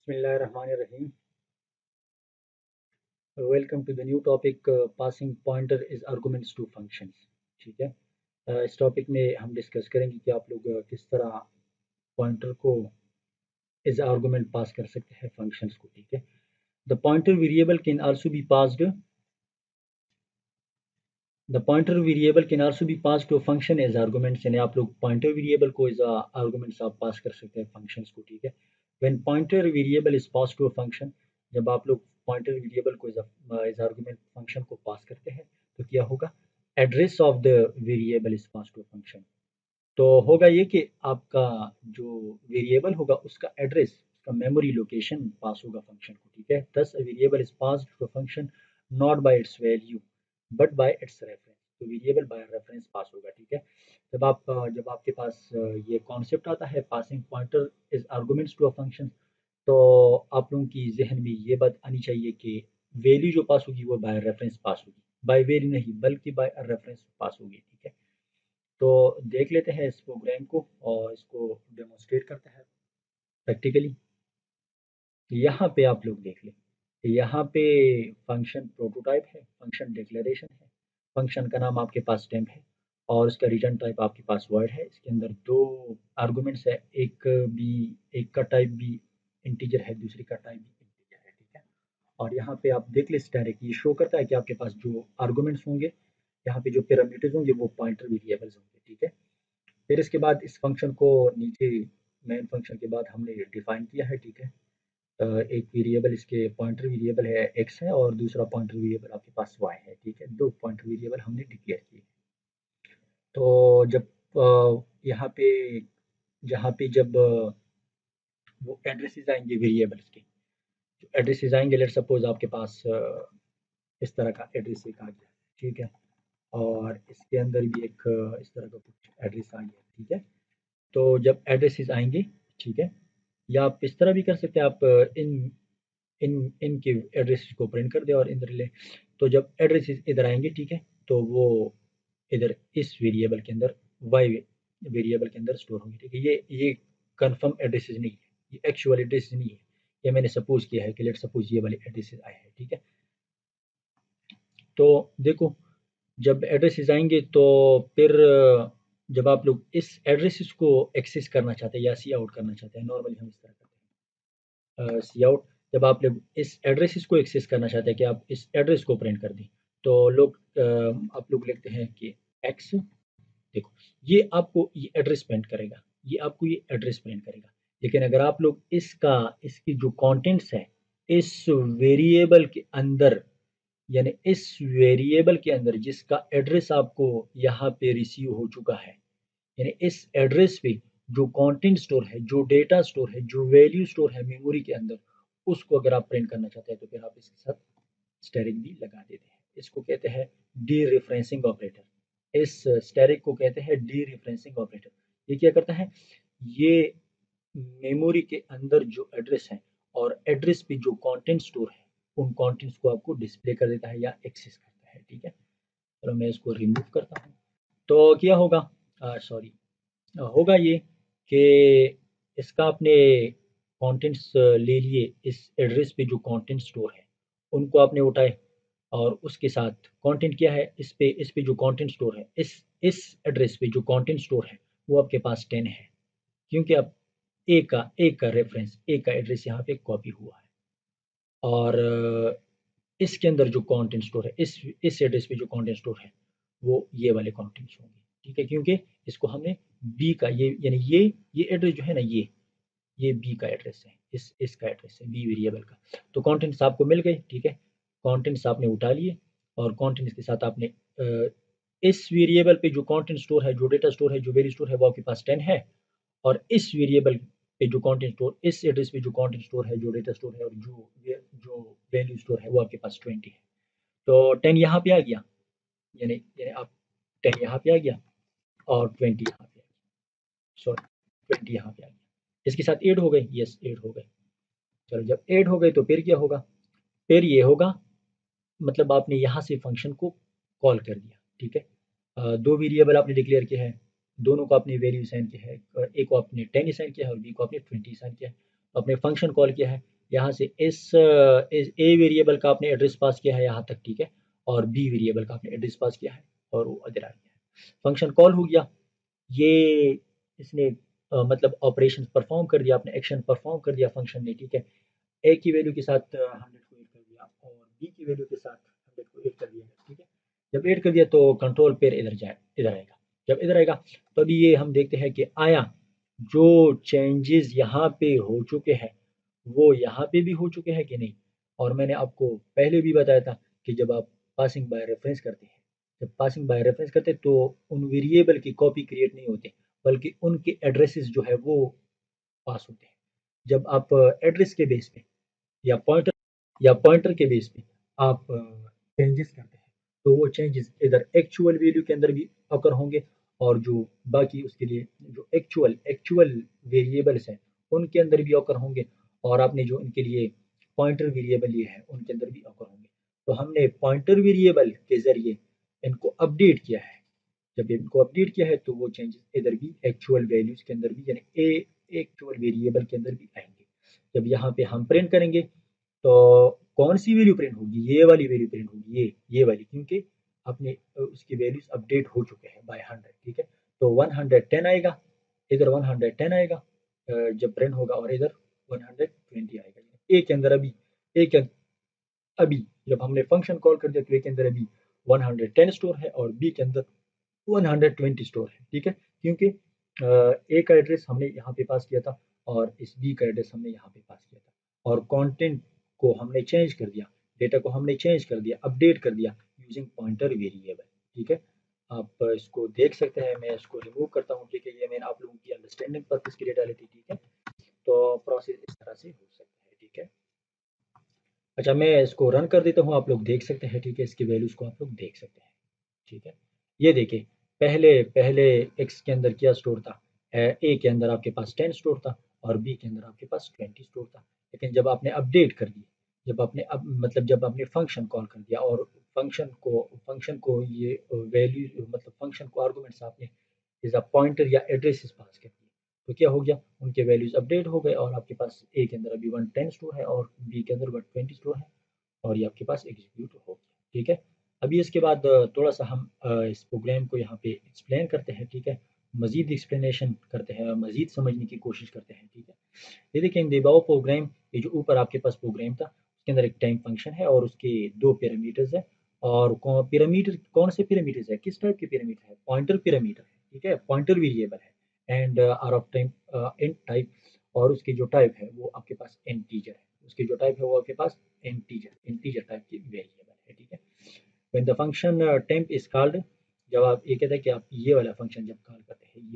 Bismillahirrahmanirrahim. Welcome to the new topic passing pointer is arguments to functions. ठीक है। इस topic में हम डिस्कस करेंगे कि आप लोग किस तरह पॉइंटर को एज आर्गुमेंट पास कर सकते हैं फंक्शंस को। ठीक है। The pointer variable can also be passed the pointer variable can also be pass to function as arguments, यानी आप लोग पॉइंटर वेरिएबल को एज आर्गुमेंट्स आप पास कर सकते हैं फंक्शंस को। ठीक है। When pointer variable is pass to a function, जब आप लोग पॉइंटर वेरिएबल को एज आर्गुमेंट फंक्शन को पास करते हैं तो क्या होगा, address of the variable is pass to function. तो होगा ये कि आपका जो वेरिएबल होगा उसका एड्रेस, उसका मेमोरी लोकेशन पास होगा फंक्शन को। ठीक है। This variable is pass to function not by its value but by its reference. तो वेरिएबल बाय रेफरेंस पास होगा। ठीक है। जब आपके पास ये कॉन्सेप्ट आता है passing pointer is arguments to a function, तो आप लोगों की जहन में ये बात आनी चाहिए कि वैल्यू जो पास होगी वो बाय रेफरेंस पास होगी, बाय वैल्यू नहीं बल्कि बाय रेफरेंस पास होगी। ठीक है। तो देख लेते हैं इस प्रोग्राम को और इसको डेमोन्स्ट्रेट करते हैं प्रैक्टिकली। यहाँ पे आप लोग देख लें, यहाँ पे फंक्शन प्रोटोटाइप है, फंक्शन डिक्लेरेशन है, फंक्शन का नाम आपके पास टेम्प है और उसका रिटर्न टाइप आपके पास वर्ड है। इसके अंदर दो आर्गुमेंट्स है, एक का टाइप भी इंटीजर है, दूसरी का टाइप भी इंटीजर है। ठीक है। और यहाँ पे आप देख लें डायरेक्ट ये शो करता है कि आपके पास जो आर्गुमेंट्स होंगे, यहाँ पे जो पैरामीटर्स होंगे वो पॉइंटर वेरिएबल्स होंगे। ठीक है। फिर इसके बाद इस फंक्शन को नीचे मेन फंक्शन के बाद हमने डिफाइन किया है। ठीक है। एक वेरिएबल इसके पॉइंटर वेरिएबल है एक्स है और दूसरा पॉइंटर वेरिएबल आपके पास वाई है। ठीक है। दो पॉइंटर वेरिएबल हमने डिक्लेयर किए। तो जब यहाँ पे जहाँ पे जब वो एड्रेसेस आएंगे वेरिएबल्स के, जो एड्रेसेस आएंगे, लेट सपोज आपके पास इस तरह का एड्रेस एक आ गया। ठीक है। और इसके अंदर भी एक इस तरह का कुछ एड्रेस आ गया। ठीक है। तो जब एड्रेसेस आएंगे, ठीक है, या आप इस तरह भी कर सकते हैं, आप इन इन इनके एड्रेस को प्रिंट कर दें और इधर ले। तो जब एड्रेसेस इधर आएंगे, ठीक है, तो वो इधर इस वेरिएबल के अंदर वाई वेरिएबल के अंदर स्टोर होंगे। ठीक है। ये कंफर्म एड्रेसेस नहीं है, ये एक्चुअल एड्रेस नहीं है, ये मैंने सपोज किया है कि लेट सपोज ये वाले एड्रेसेस आए हैं। ठीक है। तो देखो, जब एड्रेसेस आएंगे तो फिर जब आप लोग इस एड्रेसेस को एक्सेस करना चाहते हैं या सी आउट करना चाहते हैं, नॉर्मली हम इस तरह करते हैं सी आउट। जब आप लोग इस एड्रेसेस को एक्सेस करना चाहते हैं कि आप इस एड्रेस को प्रिंट कर दें, तो आप लोग लिखते हैं कि एक्स। देखो, ये आपको ये एड्रेस प्रिंट करेगा, ये आपको ये एड्रेस प्रिंट करेगा। लेकिन अगर आप लोग इसकी जो कंटेंट्स है इस वेरिएबल के अंदर, यानी इस वेरिएबल के अंदर जिसका एड्रेस आपको यहाँ पे रिसीव हो चुका है, यानी इस एड्रेस पे जो कंटेंट स्टोर है, जो डेटा स्टोर है, जो वैल्यू स्टोर है मेमोरी के अंदर, उसको अगर आप प्रिंट करना चाहते हैं तो फिर आप इसके साथ स्टेरिक भी लगा देते हैं। इसको कहते हैं डी रेफरेंसिंग ऑपरेटर। इस स्टेरिक को कहते हैं डी रेफरेंसिंग ऑपरेटर। ये क्या करता है, ये मेमोरी के अंदर जो एड्रेस है और एड्रेस पे जो कंटेंट स्टोर है उन कंटेंट्स को आपको डिस्प्ले कर देता है या एक्सेस करता है। ठीक है। चलो मैं इसको रिमूव करता हूँ। तो क्या होगा, सॉरी, होगा ये कि इसका आपने कंटेंट्स ले लिए, इस एड्रेस पे जो कंटेंट स्टोर है उनको आपने उठाए और उसके साथ कंटेंट क्या है, इस पे जो कंटेंट स्टोर है, इस एड्रेस पे जो कंटेंट स्टोर है वो आपके पास 10 है, क्योंकि अब एक का रेफरेंस, एक का एड्रेस यहाँ पे कॉपी हुआ है। और इसके अंदर जो कंटेंट स्टोर है, इस एड्रेस पे जो कंटेंट स्टोर है वो ये वाले कंटेंट्स होंगे। ठीक है। क्योंकि इसको हमने बी का ये यानी ये एड्रेस जो है ना, ये बी का एड्रेस है, इसका एड्रेस है बी वेरिएबल का। तो कंटेंट्स आपको मिल गए। ठीक है। कंटेंट्स आपने उठा लिए और कंटेंट्स के साथ आपने इस वेरिएबल पे जो कंटेंट स्टोर है, जो डेटा स्टोर है, जो वैल्यू स्टोर है वो आपके पास 10 है। और इस वेरिएबल पे जो कंटेंट स्टोर, इस एड्रेस पे जो कंटेंट स्टोर है, जो डेटा स्टोर है और जो वैल्यू स्टोर है वो आपके पास 20 है। तो 10 यहाँ पे आ गया, यानी यानी आप 10 यहाँ पे आ गया और 20 यहाँ पे आ गया, सॉरी 20 यहाँ पे आ गया। इसके साथ ऐड हो गए, यस ऐड हो गए। चलो जब ऐड हो गए तो फिर क्या होगा, फिर ये होगा, मतलब आपने यहाँ से फंक्शन को कॉल कर दिया। ठीक है। दो वेरिएबल आपने डिक्लेयर किया है, दोनों को आपने वैल्यू असाइन किया है, एक को आपने 10 असाइन किया है और बी को आपने 20 असाइन किया है। तो आपने फंक्शन कॉल किया है, यहाँ से इस ए वेरिएबल का आपने एड्रेस पास किया है यहाँ तक, ठीक है, और बी वेरिएबल का आपने एड्रेस पास किया है और वो इधर आ गया है। फंक्शन कॉल हो गया, ये इसने मतलब ऑपरेशन परफॉर्म कर दिया, आपने एक्शन परफॉर्म कर दिया फंक्शन ने, ठीक है। ए की वैल्यू के साथ 100 को ऐड कर दिया और बी की वैल्यू के साथ 100 को ऐड कर दिया, ठीक है। जब ऐड कर दिया तो कंट्रोल पेयर इधर आएगा। जब इधर आएगा तो अभी ये हम देखते हैं कि आया जो चेंजेस यहाँ पे हो चुके हैं वो यहाँ पे भी हो चुके हैं कि नहीं। और मैंने आपको पहले भी बताया था कि जब आप पासिंग बाय रेफरेंस करते हैं, जब पासिंग बाय रेफरेंस करते हैं तो उन वेरिएबल की कॉपी क्रिएट नहीं होते, बल्कि उनके एड्रेसेस जो है वो पास होते हैं। जब आप एड्रेस के बेस पे या पॉइंटर के बेस पे आप चेंजेस करते हैं तो वो चेंजेस इधर एक्चुअल वैल्यू के अंदर भी अकर होंगे और जो बाकी उसके लिए जो एक्चुअल वेरिएबल्स हैं उनके अंदर भी अकर होंगे, और आपने जो इनके लिए पॉइंटर वेरिएबल लिए हैं उनके अंदर भी अकर होंगे। तो हमने पॉइंटर वेरिएबल के जरिए इनको अपडेट किया है। जब इनको अपडेट किया है तो वो चेंजेस इधर भी एक्चुअल वैल्यूज के अंदर भी यानी ए एक्चुअल वेरिएबल के अंदर भी आएंगे। जब यहाँ पे हम प्रिंट करेंगे तो कौन सी वैल्यू प्रिंट होगी, ये वाली वैल्यू प्रिंट होगी, ये वाली, क्योंकि अपने उसकी वैल्यूज अपडेट हो चुके हैं बाय 100, ठीक है। तो 110 आएगा, इधर 110 आएगा जब प्रिंट होगा, और इधर 120 आएगा। ए के अंदर अभी ए के अभी जब हमने फंक्शन कॉल कर दिया तो ए के अंदर अभी 110 स्टोर है और बी के अंदर 120 स्टोर है, ठीक है। क्योंकि ए का एड्रेस हमने यहाँ पे पास किया था और इस बी का एड्रेस हमने यहाँ पे पास किया था, और कंटेंट को हमने चेंज कर दिया, डेटा को हमने चेंज कर दिया, अपडेट कर दिया यूजिंग पॉइंटर वेरिएबल, ठीक है। आप इसको देख सकते हैं, मैं इसको रिमूव करता हूँ, ठीक है। ये मैंने आप लोगों की अंडरस्टैंडिंग पर्पज के लिए डाली थी, ठीक है। तो प्रोसेस इस तरह से हो सकता है, ठीक है। अच्छा, मैं इसको रन कर देता हूँ, आप लोग देख सकते हैं, ठीक है। इसकी वैल्यूज को आप लोग देख सकते हैं, ठीक है। ये देखिए, पहले पहले एक्स के अंदर क्या स्टोर था, ए के अंदर आपके पास 10 स्टोर था और बी के अंदर आपके पास 20 स्टोर था। लेकिन जब आपने अपडेट कर दिया, जब आपने अब मतलब जब आपने फंक्शन कॉल कर दिया और फंक्शन को ये वैल्यू मतलब फंक्शन को आर्गुमेंट्स आपने इज अ पॉइंटर या एड्रेसेस पास कर दिए, तो क्या हो गया, उनके वैल्यूज अपडेट हो गए और आपके पास ए के अंदर अभी 110 स्टोर है और बी के अंदर 120 स्टोर है, और ये आपके पास एग्जीक्यूट हो गया, ठीक है। अभी इसके बाद थोड़ा सा हम इस प्रोग्राम को यहाँ पे एक्सप्लेन करते हैं, ठीक है। मजीद एक्सप्लेनेशन करते हैं और मजीद समझने की कोशिश करते हैं, ठीक है। ये देखिए, इन देबाओ प्रोग्राम, ये जो ऊपर आपके पास प्रोग्राम था उसके अंदर एक टाइम फंक्शन है और उसके दो पैरामीटर्स है। और पैरामीटर कौन से पैरामीटर्स है, किस टाइप के पैरामीटर है, पॉइंटर पैरामीटर है, ठीक है, पॉइंटर वेरिएबल है and are of time int type, और उसकी जो टाइप है वो आपके पास इंटीजर है, उसकी जो टाइप है वो आपके पास इंटीजर टाइप की वेरिएबल है, ठीक है। When the function temp is called, जब आप ये कहते हैं कि आप ये वाला फंक्शन जब कॉल करते हैं,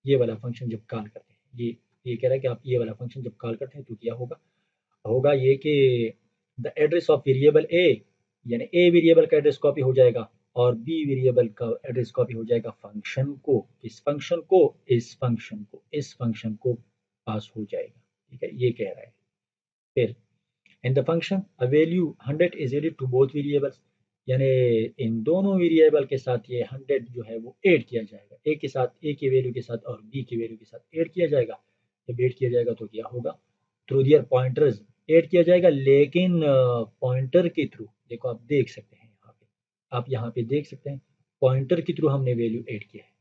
ये वाला फंक्शन जब कॉल करते हैं, ये कह रहा है कि आप ये वाला फंक्शन जब कॉल करते हैं तो क्या होगा, होगा ये कि द एड्रेस ऑफ वेरिएबल ए, यानी ए वेरिएबल का एड्रेस कॉपी हो जाएगा और बी वेरिएबल का एड्रेस कॉपी हो जाएगा फंक्शन को, इस फंक्शन को पास हो जाएगा, ठीक है, ये कह रहा है। फिर in the function a value 100 is added to both variables, यानी इन दोनों वेरिएबल के साथ ये 100 जो है वो ऐड किया जाएगा, ए के साथ, ए के वैल्यू के साथ और बी के वैल्यू के साथ ऐड किया जाएगा। जब ऐड किया जाएगा तो क्या होगा, थ्रू दियर पॉइंटर्स ऐड किया जाएगा, लेकिन पॉइंटर के थ्रू, देखो आप देख सकते हैं यहाँ पे, आप यहाँ पे देख सकते हैं पॉइंटर के थ्रू हमने वैल्यू ऐड किया है।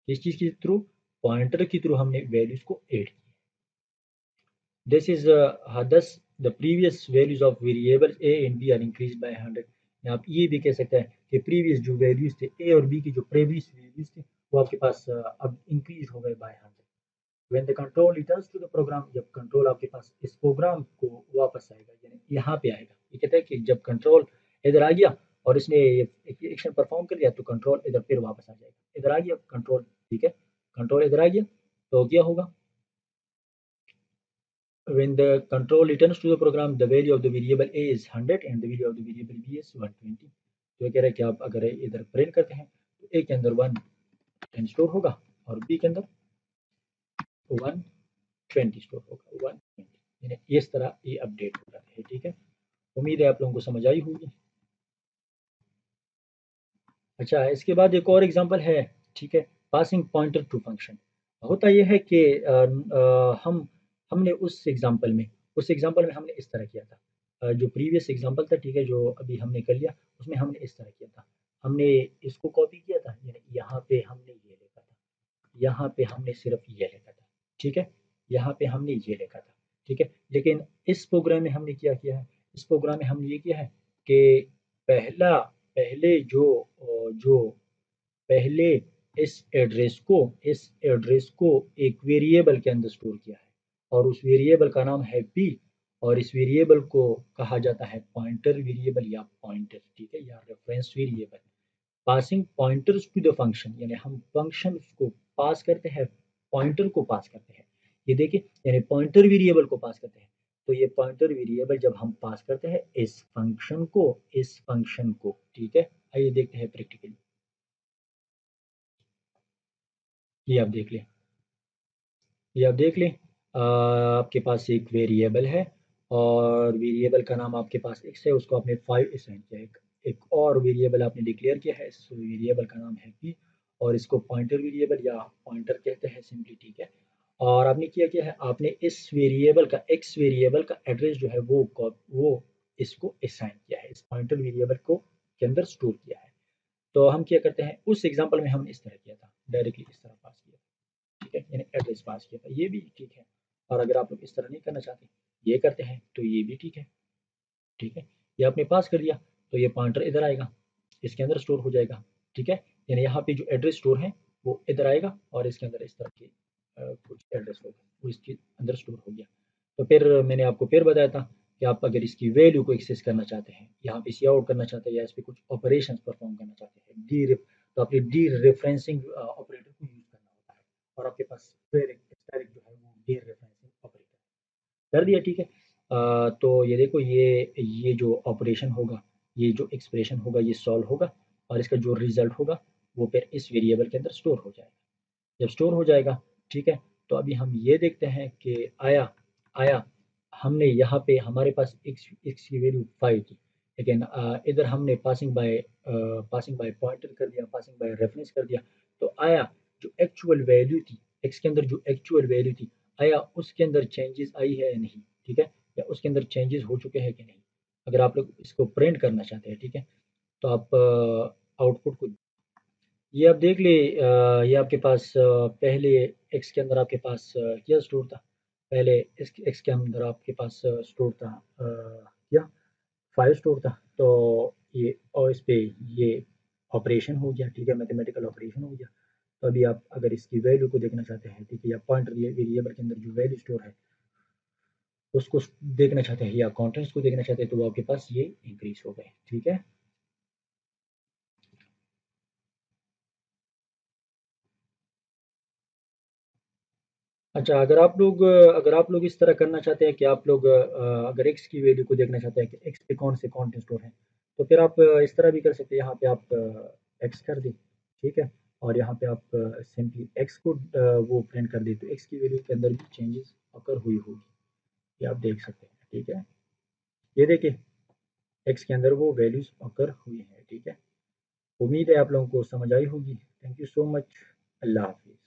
किस चीज़ के थ्रू, पॉइंटर के थ्रू हमने वैल्यूज को ऐड किया। This is thus the previous values of variables a and b are increased by 100। आप ये भी कह सकते हैं कि प्रीवियस जो वैल्यूज थे ए और बी की, जो प्रीवियस वैल्यूज थे वो आपके पास अब इंक्रीज हो गए by 100। When the control returns to the program, जब कंट्रोल आपके पास इस प्रोग्राम को वापस आएगा, यानी यहाँ पे आएगा, ये कहता है कि जब कंट्रोल इधर आ गया और इसने एक्शन परफॉर्म कर दिया तो कंट्रोल इधर फिर वापस आ जाएगा, इधर आ गया कंट्रोल, ठीक है, कंट्रोल इधर आ गया तो क्या होगा, when the control returns to the program, the value of the variable a is 100 and the value of the variable b is 120। तो ये कह रहा है कि आप अगर इधर प्रिंट करते हैं तो a के अंदर 110 स्टोर होगा और b के अंदर 120 स्टोर होगा, 120, यानी इस तरह ये अपडेट हो जाता है, ठीक है। उम्मीद है आप लोगों को समझ आई होगी। अच्छा, इसके बाद एक और एग्जांपल है, ठीक है, पासिंग पॉइंटर टू फंक्शन। होता यह है कि हम हमने उस एग्जाम्पल में हमने इस तरह किया था। जो प्रीवियस एग्जाम्पल था, ठीक है, जो अभी हमने कर लिया, उसमें हमने इस तरह किया था। हमने इसको कॉपी किया था, यानी यहाँ पे हमने ये लिखा था, यहाँ पे हमने सिर्फ ये लिखा था, ठीक है, यहाँ पे हमने ये लिखा था, ठीक है। लेकिन इस प्रोग्राम में हमने क्या किया है, इस प्रोग्राम में हमने ये किया है कि पहला पहले जो पहले इस एड्रेस को एक वेरिएबल के अंदर स्टोर किया है, और उस वेरिएबल का नाम है पी, और इस वेरिएबल को कहा जाता है पॉइंटर वेरिएबल या पॉइंटर, ठीक है, या reference variable. Passing pointers to the function, यानी हम फंक्शन को पास करते हैं, पॉइंटर को पास करते हैं, ये देखिए, यानी पॉइंटर वेरिएबल को पास करते हैं। तो ये पॉइंटर वेरिएबल जब हम पास करते हैं इस फंक्शन को, ठीक है। आइए देखते हैं प्रैक्टिकली, ये आप देख लें, ये आप देख लें। आपके पास एक वेरिएबल है, और वेरिएबल का नाम आपके पास x है, उसको आपने 5 असाइन किया है। एक और वेरिएबल आपने डिक्लेयर किया है, इस वेरिएबल का नाम है p, और इसको पॉइंटर वेरिएबल या पॉइंटर कहते हैं सिंपली, ठीक है। और आपने क्या है, आपने इस वेरिएबल का x वेरिएबल का एड्रेस जो है वो इसको असाइन किया है, इस पॉइंटर वेरिएबल को के अंदर स्टोर किया है। तो हम क्या करते हैं, उस एग्जांपल में हमने इस तरह किया था, डायरेक्टली इस तरह पास किया, ठीक है, यानी एड्रेस पास किया था, ये भी ठीक है। और अगर आप लोग इस तरह नहीं करना चाहते, ये करते हैं, तो ये भी ठीक है, ठीक है। ये आपने पास कर दिया, तो ये पॉइंटर इधर आएगा, इसके अंदर स्टोर हो जाएगा, ठीक है। यानी यहाँ पे जो एड्रेस स्टोर है वो इधर आएगा, और इसके अंदर इस तरह की कुछ एड्रेस होगा, वो इसके अंदर स्टोर हो गया। तो फिर मैंने आपको फिर बताया था कि आप अगर इसकी वैल्यू को एक्सेस करना चाहते हैं, यहाँ पे सी आउट करना चाहते हैं, या इस पे कुछ ऑपरेशंस परफॉर्म करना चाहते हैं, तो आपने डी रेफरेंसिंग ऑपरेटर को यूज करना होता है, और आपके पास फिर एक डायरेक्ट जो है वो डी रेफरेंसिंग ऑपरेटर कर दिया, ठीक है। तो ये देखो, ये जो ऑपरेशन होगा, ये जो एक्सप्रेशन होगा, ये सॉल्व होगा, और इसका जो रिजल्ट होगा वो फिर इस वेरिएबल के अंदर स्टोर हो जाएगा। जब स्टोर हो जाएगा, ठीक है, तो अभी हम ये देखते हैं कि आया आया हमने यहाँ पे हमारे पास एक्स की वैल्यू 5 थी, लेकिन इधर हमने पासिंग बाय पॉइंटर कर दिया, पासिंग बाय रेफरेंस कर दिया, तो आया जो एक्चुअल वैल्यू थी, एक्स के अंदर जो एक्चुअल वैल्यू थी, आया उसके अंदर चेंजेस आई है या नहीं, ठीक है, या उसके अंदर चेंजेस हो चुके हैं कि नहीं। अगर आप लोग इसको प्रिंट करना चाहते हैं, ठीक है, तो आप आउटपुट को ये आप देख ले, ये आपके पास पहले एक्स के अंदर आपके पास क्या स्टोर था, पहले एक्स के अंदर आपके पास स्टोर था क्या, 5 स्टोर था। तो ये और इस पे ये ऑपरेशन हो गया, ठीक है, मैथमेटिकल ऑपरेशन हो गया। तो अभी आप अगर इसकी वैल्यू को देखना चाहते हैं, ठीक है, या पॉइंटर वेरिएबल के अंदर जो वैल्यू स्टोर है उसको देखना चाहते हैं, या कॉन्टेंट्स को देखना चाहते हैं, तो वो आपके पास ये इंक्रीज हो गए, ठीक है। अच्छा, अगर आप लोग इस तरह करना चाहते हैं कि आप लोग अगर एक्स की वैल्यू को देखना चाहते हैं कि एक्स पे कौन से कॉन्टेंट स्टोर हैं, तो फिर आप इस तरह भी कर सकते हैं, यहाँ पे आप एक्स कर दें, ठीक है, और यहाँ पे आप सिंपली एक्स को वो प्रिंट कर दें, तो एक्स की वैल्यू के अंदर भी चेंजेस अकर हुई होगी, ये आप देख सकते हैं, ठीक है। ये देखिए, एक्स के अंदर वो वैल्यूज अकर हुई हैं, ठीक है। उम्मीद है आप लोगों को समझ आई होगी। Thank you so much. अल्लाह हाफिज़।